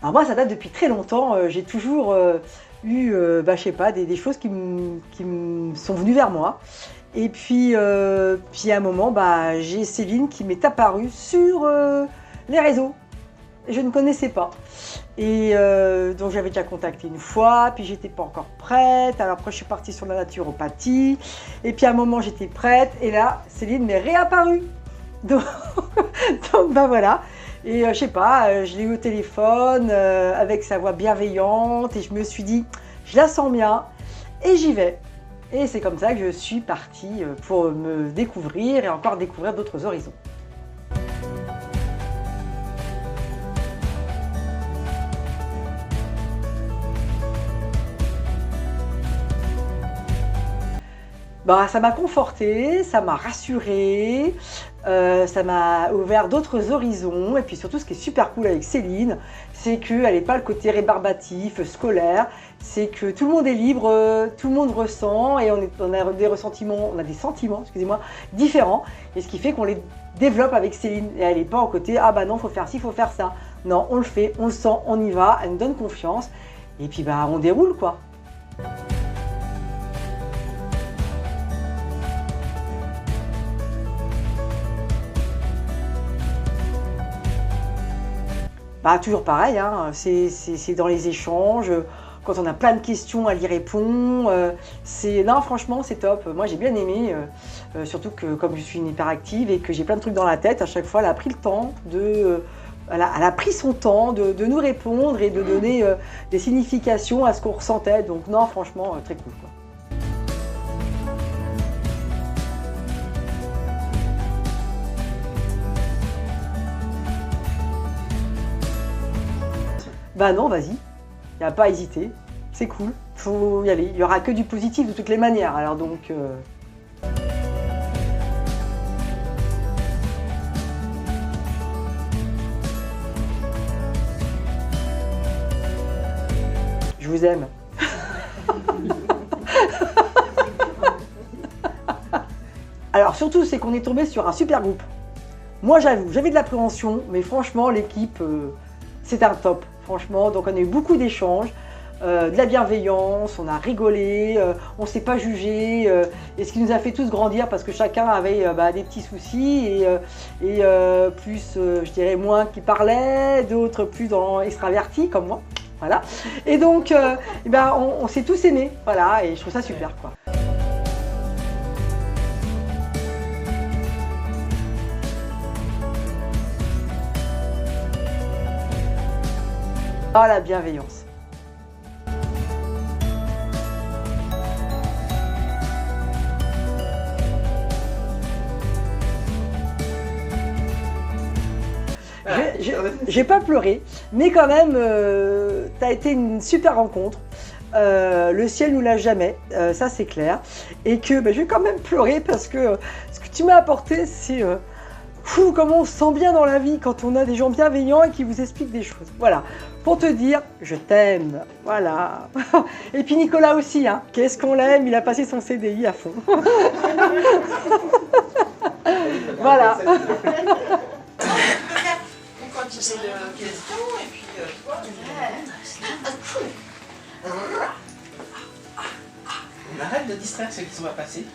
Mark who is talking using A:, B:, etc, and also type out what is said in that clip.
A: Alors moi, ça date depuis très longtemps. J'ai toujours eu, je sais pas, des choses qui me sont venues vers moi. Et puis à un moment, j'ai Céline qui m'est apparue sur les réseaux. Je ne connaissais pas. Et donc j'avais déjà contacté une fois, puis j'étais pas encore prête. Alors après je suis partie sur la naturopathie. Et puis à un moment j'étais prête. Et là, Céline m'est réapparue. Donc, donc voilà. Et je sais pas, je l'ai eu au téléphone avec sa voix bienveillante. Et je me suis dit, je la sens bien. Et j'y vais. Et c'est comme ça que je suis partie pour me découvrir et encore découvrir d'autres horizons. Ça m'a confortée, ça m'a rassurée, ça m'a ouvert d'autres horizons. Et puis surtout, ce qui est super cool avec Céline, c'est qu'elle n'est pas le côté rébarbatif, scolaire. C'est que tout le monde est libre, tout le monde ressent et on a des ressentiments, on a des sentiments, excusez-moi, différents. Et ce qui fait qu'on les développe avec Céline. Et elle n'est pas au côté « Ah bah non, faut faire ci, faut faire ça ». Non, on le fait, on le sent, on y va, elle nous donne confiance. Et puis on déroule quoi. Toujours pareil, hein, c'est dans les échanges, quand on a plein de questions, elle y répond. Non, franchement, c'est top. Moi, j'ai bien aimé, surtout que comme je suis une hyperactive et que j'ai plein de trucs dans la tête, à chaque fois, elle a pris le temps elle a pris son temps de nous répondre et de donner des significations à ce qu'on ressentait. Donc non, franchement, très cool, quoi. Non, vas-y, il n'y a pas à hésiter, c'est cool, faut y aller. Il n'y aura que du positif de toutes les manières, alors donc... Je vous aime. Alors surtout, c'est qu'on est tombé sur un super groupe. Moi, j'avoue, j'avais de l'appréhension, mais franchement, l'équipe, c'est un top. Franchement, donc on a eu beaucoup d'échanges, de la bienveillance, on a rigolé, on ne s'est pas jugé, et ce qui nous a fait tous grandir parce que chacun avait des petits soucis et plus, je dirais, moins qui parlaient, d'autres plus extravertis comme moi, voilà. Et donc, on s'est tous aimés, voilà, et je trouve ça super, quoi. Ah, la bienveillance. J'ai pas pleuré, mais quand même, ça a été une super rencontre. Le ciel nous lâche jamais, ça c'est clair. Et que je vais quand même pleurer parce que ce que tu m'as apporté, c'est... Fou, comment on se sent bien dans la vie quand on a des gens bienveillants et qui vous expliquent des choses. Voilà, pour te dire, je t'aime, voilà. Et puis Nicolas aussi, hein. Qu'est-ce qu'on l'aime, il a passé son CDI à fond. Voilà.
B: On continue de questions et puis on arrête de distraire ceux qui sont à passer.